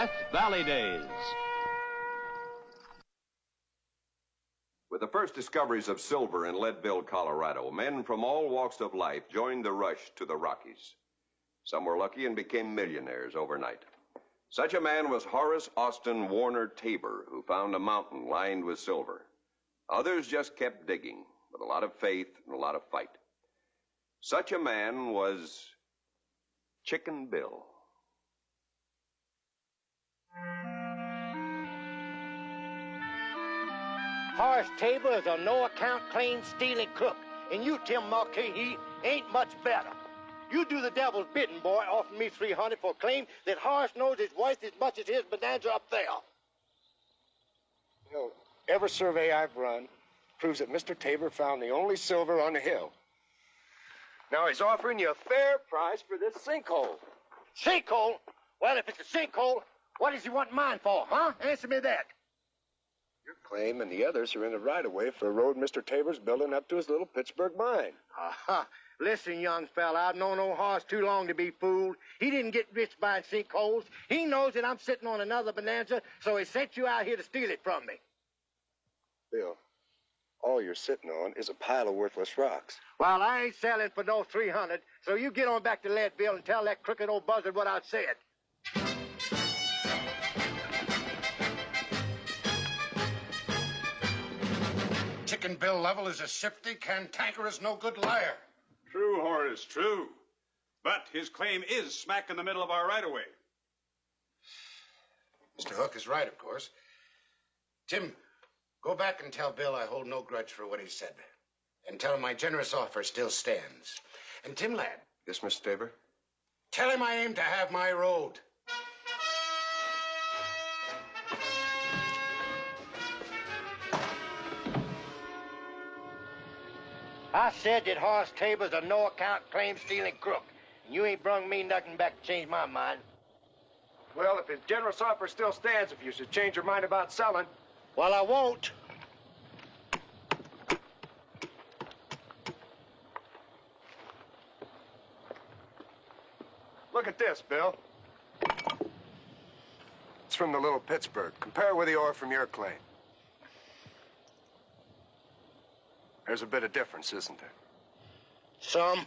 Death Valley Days. With the first discoveries of silver in Leadville, Colorado, men from all walks of life joined the rush to the Rockies. Some were lucky and became millionaires overnight. Such a man was Horace Austin Warner Tabor, who found a mountain lined with silver. Others just kept digging, with a lot of faith and a lot of fight. Such a man was Chicken Bill. Horace Tabor is a no-account claim stealing crook, and you, Tim Mulcahy, ain't much better. You do the devil's bidding, boy. Offer me $300 for a claim that Horace knows is worth as much as his bonanza up there. You know, every survey I've run proves that Mr. Tabor found the only silver on the hill. Now he's offering you a fair price for this sinkhole. Sinkhole? Well, if it's a sinkhole, what does he want mine for, huh? Answer me that. Your claim and the others are in the right-of-way for a road Mr. Tabor's building up to his little Pittsburgh mine. Uh-huh. Listen, young fella, I've known old Horace too long to be fooled. He didn't get rich buying sinkholes. He knows that I'm sitting on another bonanza, so he sent you out here to steal it from me. Bill, all you're sitting on is a pile of worthless rocks. Well, I ain't selling for no $300, so you get on back to Leadville and tell that crooked old buzzard what I said. Chicken Bill Lovell is a shifty, cantankerous, no-good liar. True, Horace, true. But his claim is smack in the middle of our right-of-way. Mr. Hook is right, of course. Tim, go back and tell Bill I hold no grudge for what he said. And tell him my generous offer still stands. And Tim, lad. Yes, Mr. Tabor? Tell him I aim to have my road. I said that Horace Tabor's a no-account claim-stealing crook, and you ain't brung me nothing back to change my mind. Well, if his generous offer still stands, if you should change your mind about selling. Well, I won't. Look at this, Bill. It's from the little Pittsburgh. Compare it with the ore from your claim. There's a bit of difference, isn't there? Some.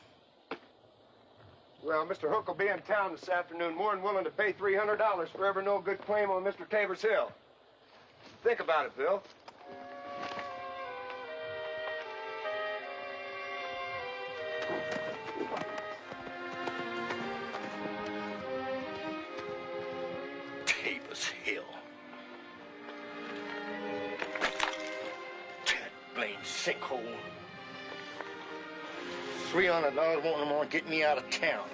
Well, Mr. Hook will be in town this afternoon, more than willing to pay $300 for every no-good claim on Mr. Tabor's hill. Think about it, Bill. Tabor's hill. That blamed sinkhole. $300 won't more get me out of town.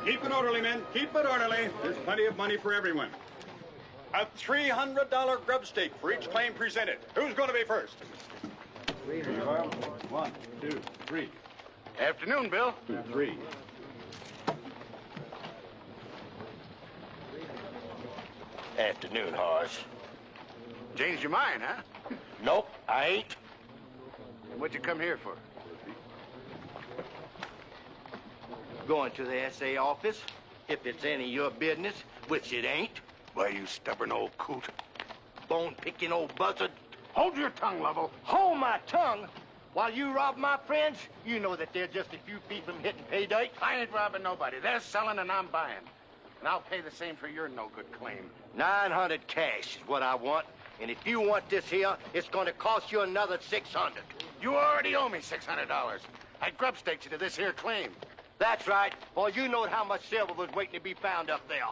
Keep it orderly, men. Keep it orderly. There's plenty of money for everyone. A $300 grub stake for each claim presented. Who's going to be first? Here you are. 1, 2, 3. Afternoon, Bill. 2, 3. Afternoon, Horace. Changed your mind, huh? Nope, I ain't. What'd you come here for? Going to the SA office, if it's any of your business, which it ain't. Why, you stubborn old coot. Bone-picking old buzzard. Hold your tongue, Lovell. Hold my tongue? While you rob my friends, you know that they're just a few feet from hitting pay dirt. I ain't robbing nobody. They're selling and I'm buying. And I'll pay the same for your no-good claim. 900 cash is what I want. And if you want this here, it's going to cost you another 600. You already owe me $600. I grub staked you to this here claim. That's right. Well, you know how much silver was waiting to be found up there.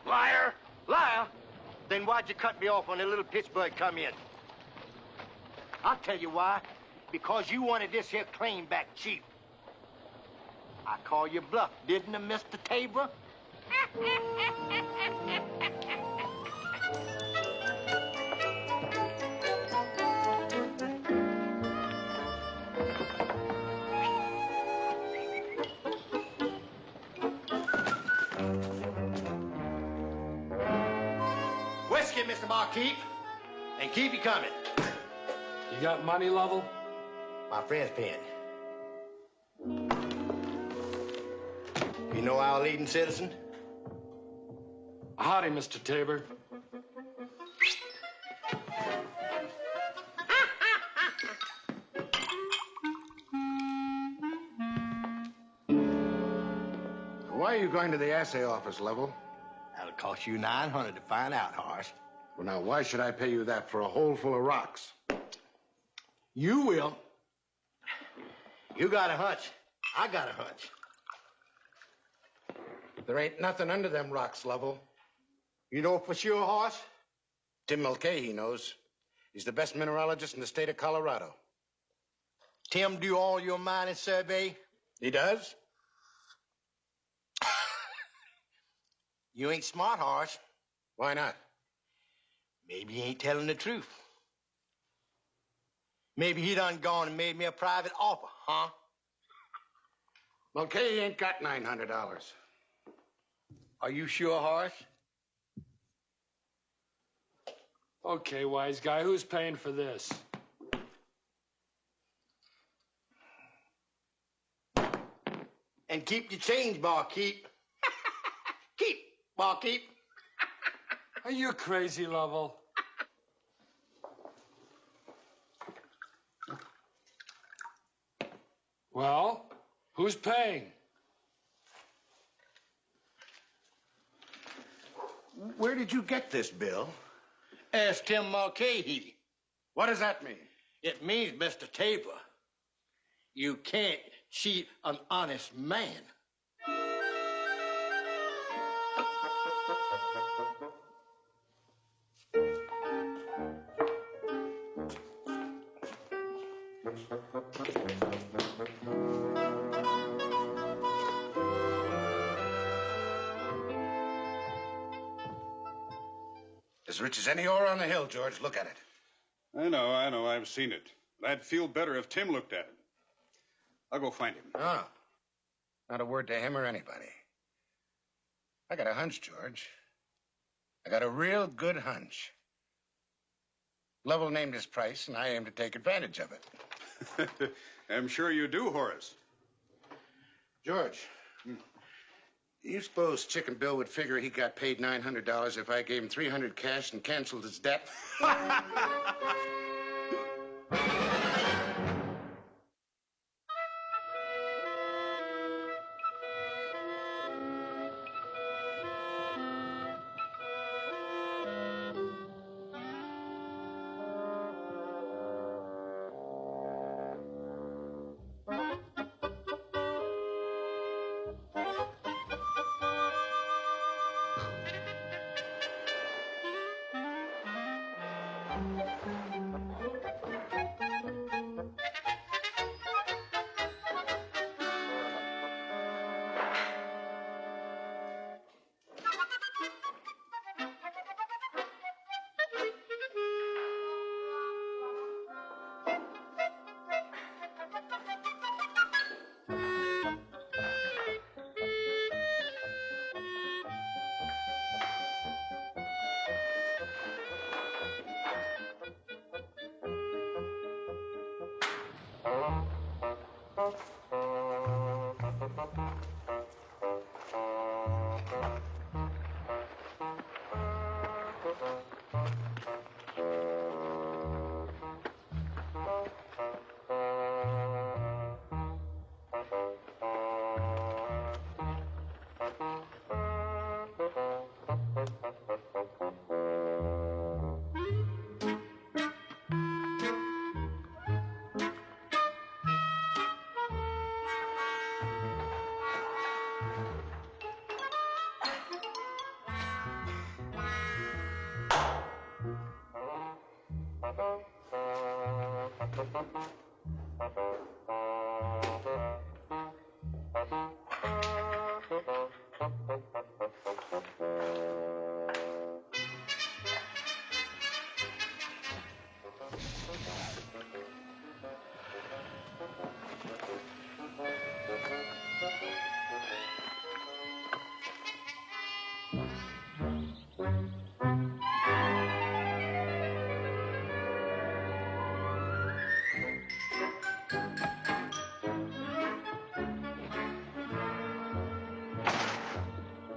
Liar! Liar! Then why'd you cut me off when the little Pittsburgh come in? I'll tell you why. Because you wanted this here claim back cheap. I call you bluff, didn't I, Mr. Tabor? Whiskey, Mr. Barkeep, and keep it coming. You got money, Lovell? My friend's pen. You know our leading citizen? Howdy, Mr. Tabor. Why are you going to the assay office, Lovell? That'll cost you $900 to find out, Horace. Well, now, why should I pay you that for a hole full of rocks? You will. You got a hunch. I got a hunch. There ain't nothing under them rocks, Lovell. You know for sure, Horace? Tim Mulcahy knows. He's the best mineralogist in the state of Colorado. Tim do all your mining survey? He does? You ain't smart, Horace. Why not? Maybe he ain't telling the truth. Maybe he done gone and made me a private offer, huh? Mulcahy ain't got $900. Are you sure, Horace? Okay, wise guy, who's paying for this? And keep your change, barkeep. Keep, barkeep. Are you crazy, Lovell? Well, who's paying? Where did you get this bill? Ask Tim Mulcahy. What does that mean? It means, Mr. Tabor, you can't cheat an honest man. As rich as any ore on the hill, George. Look at it. I know. I've seen it. But I'd feel better if Tim looked at it. I'll go find him. No. Not a word to him or anybody. I got a hunch, George. I got a real good hunch. Lovell named his price, and I aim to take advantage of it. I'm sure you do, Horace. George, you suppose Chicken Bill would figure he got paid $900 if I gave him $300 cash and canceled his debt?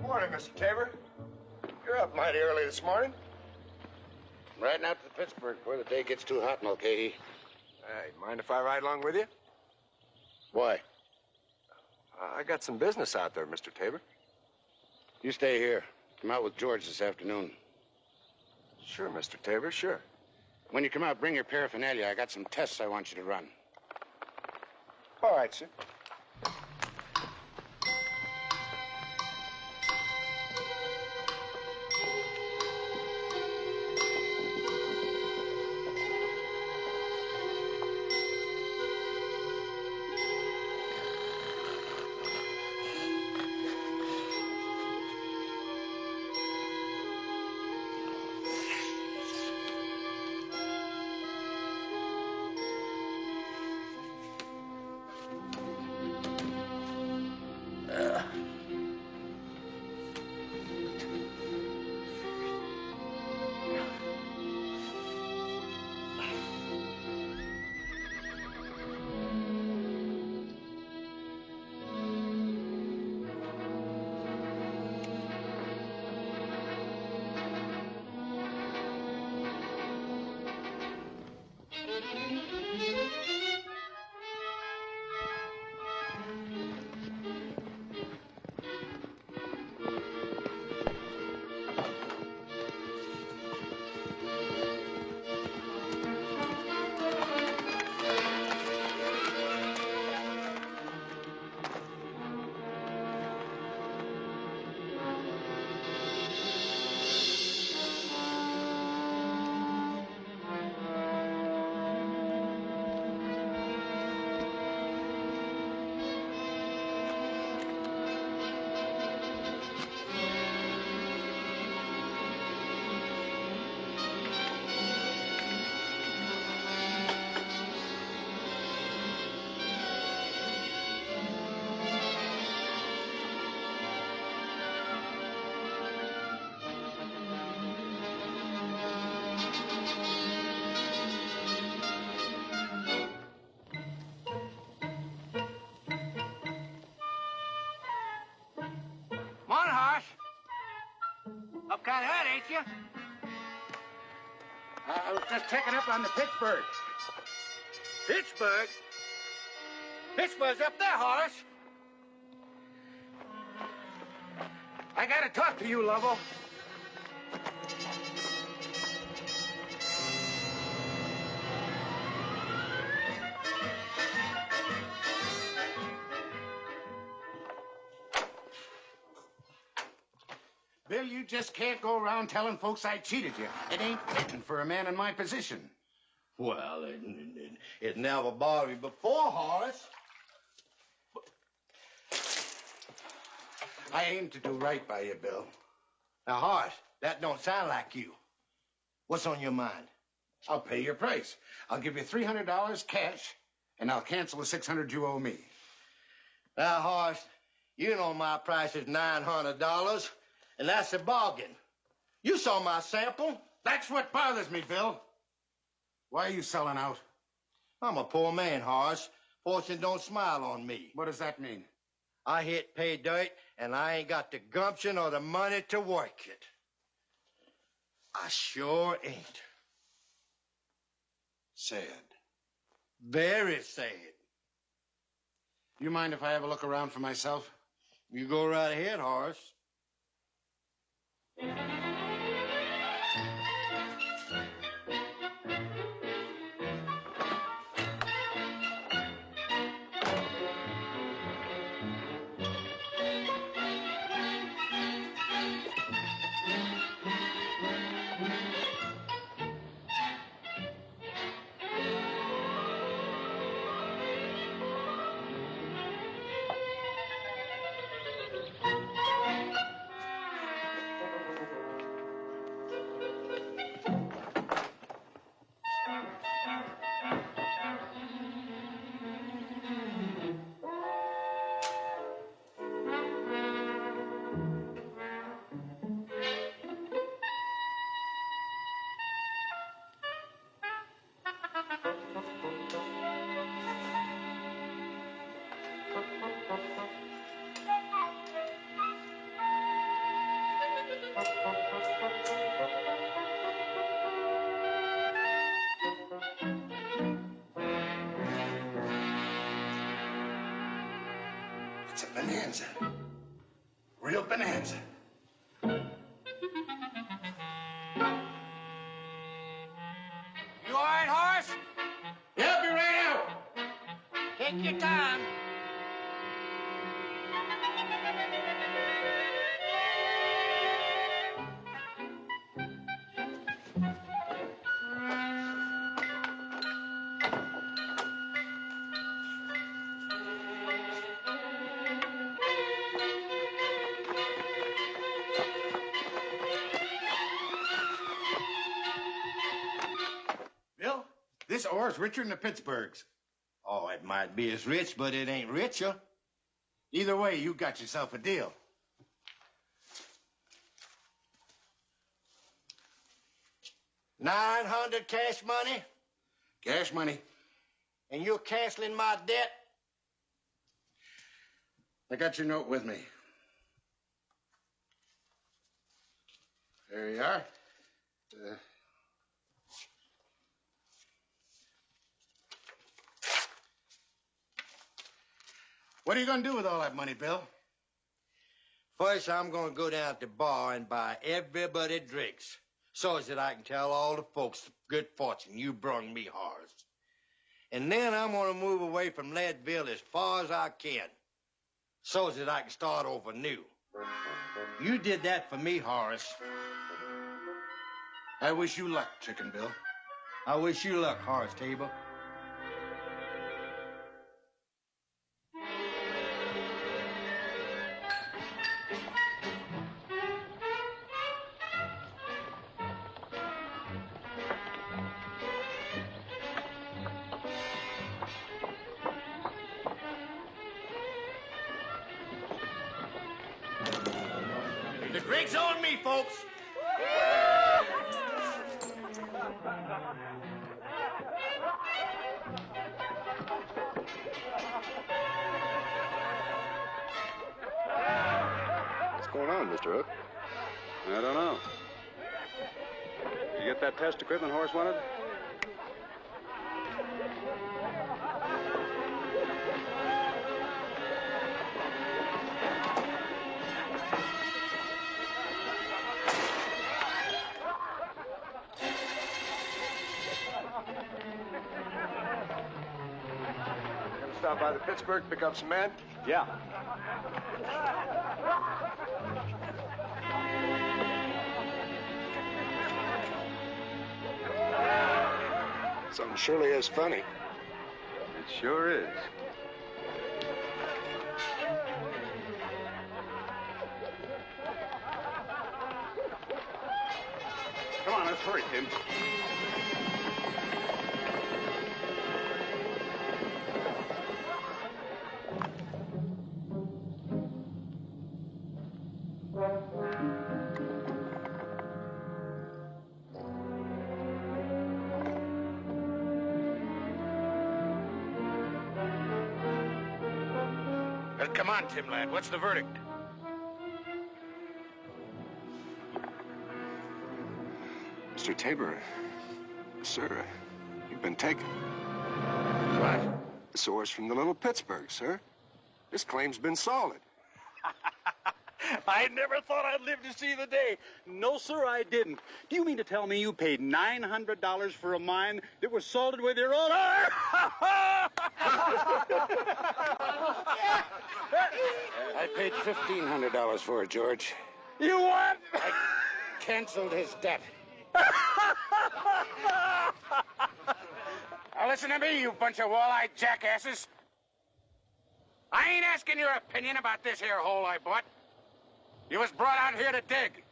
Morning, Mr. Tabor. You're up mighty early this morning. I'm riding out to Pittsburgh before the day gets too hot, Mulcahy. Hey, mind if I ride along with you? Why? I got some business out there, Mr. Tabor. You stay here. Come out with George this afternoon. Sure, Mr. Tabor, sure. When you come out, bring your paraphernalia. I got some tests I want you to run. All right, sir. Morning, Horace. Up kind of hurt, ain't you? I was just checking up on the Pittsburgh. Pittsburgh? Pittsburgh's up there, Horace. I gotta talk to you, Lovell. Bill, you just can't go around telling folks I cheated you. It ain't fitting for a man in my position. Well, it never bothered me before, Horace. I aim to do right by you, Bill. Now, Horace, that don't sound like you. What's on your mind? I'll pay your price. I'll give you $300 cash, and I'll cancel the $600 you owe me. Now, Horace, you know my price is $900, and that's a bargain. You saw my sample. That's what bothers me, Bill. Why are you selling out? I'm a poor man, Horace. Fortune don't smile on me. What does that mean? I hit pay dirt, and I ain't got the gumption or the money to work it. I sure ain't. Sad. Very sad. You mind if I have a look around for myself? You go right ahead, Horace. It's a bonanza. Real bonanza. You all right, Horace? Yeah, be right out. Take your time. Bill, this ore's richer than the Pittsburghs. Oh, it might be as rich, but it ain't richer. Either way, you got yourself a deal. $900 cash money, Cash money. and you're canceling my debt? I got your note with me. There you are. What are you going to do with all that money, Bill? First, I'm going to go down to the bar and buy everybody drinks, so as that I can tell all the folks the good fortune you brung me, Horace. And then I'm going to move away from Leadville as far as I can, so as that I can start over new. You did that for me, Horace. I wish you luck, Chicken Bill. I wish you luck, Horace Tabor. The drink's on me, folks. What's going on, Mr. Hook? I don't know. You get that test equipment Horace wanted? Gonna stop by the Pittsburgh, pick up some men? Yeah. Something surely is funny. It sure is. Come on, let's hurry, Tim. Well, come on, Tim, lad. What's the verdict? Mr. Tabor, sir, you've been taken. What? The source from the little Pittsburgh, sir. This claim's been solid. I never thought I'd live to see the day. No, sir, I didn't. Do you mean to tell me you paid $900 for a mine that was salted with your own ore? I paid $1,500 for it, George. You what? I canceled his debt. Now listen to me, you bunch of wall-eyed jackasses. I ain't asking your opinion about this here hole I bought. You was brought out here to dig.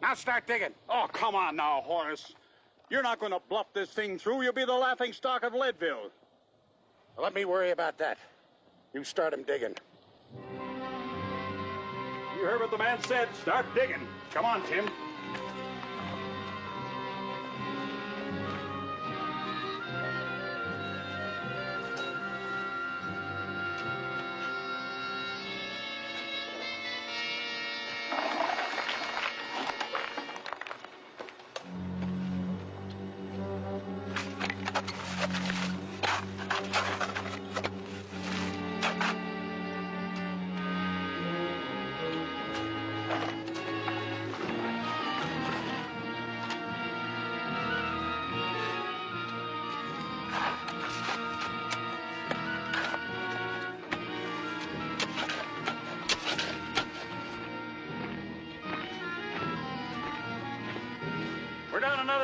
Now start digging. Oh, come on now, Horace. You're not going to bluff this thing through. You'll be the laughing stock of Leadville. Well, let me worry about that. You start him digging. You heard what the man said. Start digging. Come on, Tim.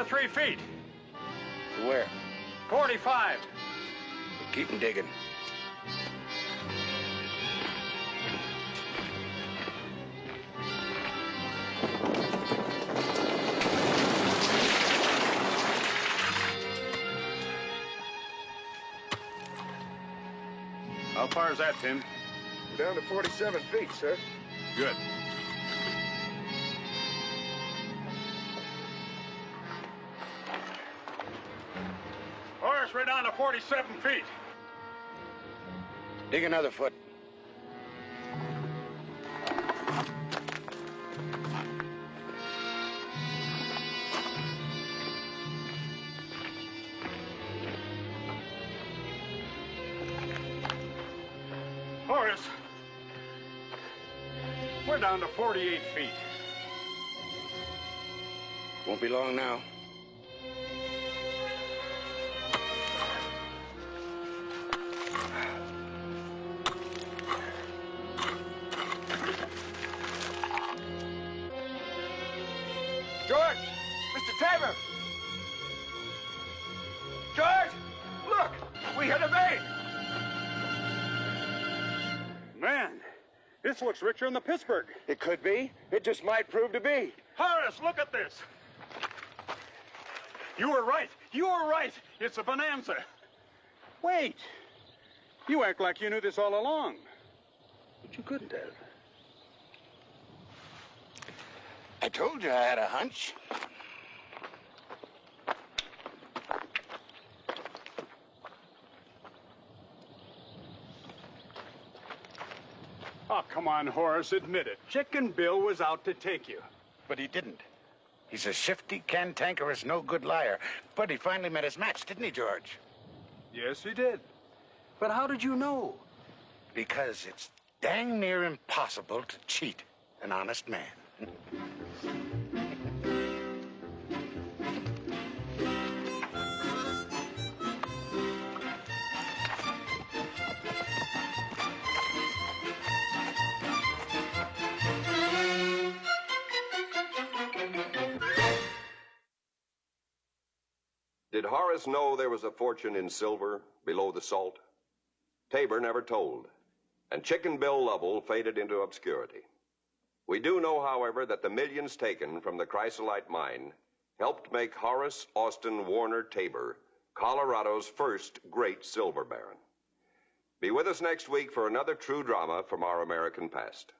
3 feet. Where? 45. Keep 'em digging. How far is that, Tim? We're down to 47 feet, sir. Good. Horace, we're down to 47 feet. Dig another foot. Horace, we're down to 48 feet. Won't be long now. George! Mr. Tabor! George! Look! We hit a vein! Man, this looks richer than the Pittsburgh. It could be. It just might prove to be. Horace, look at this. You were right. You were right. It's a bonanza. Wait. You act like you knew this all along. But you couldn't have. I told you I had a hunch. Oh, come on, Horace, admit it. Chicken Bill was out to take you. But he didn't. He's a shifty, cantankerous, no-good liar. But he finally met his match, didn't he, George? Yes, he did. But how did you know? Because it's dang near impossible to cheat an honest man. Did Horace know there was a fortune in silver below the salt? Tabor never told, and Chicken Bill Lovell faded into obscurity. We do know, however, that the millions taken from the chrysolite mine helped make Horace Austin Warner Tabor Colorado's first great silver baron. Be with us next week for another true drama from our American past.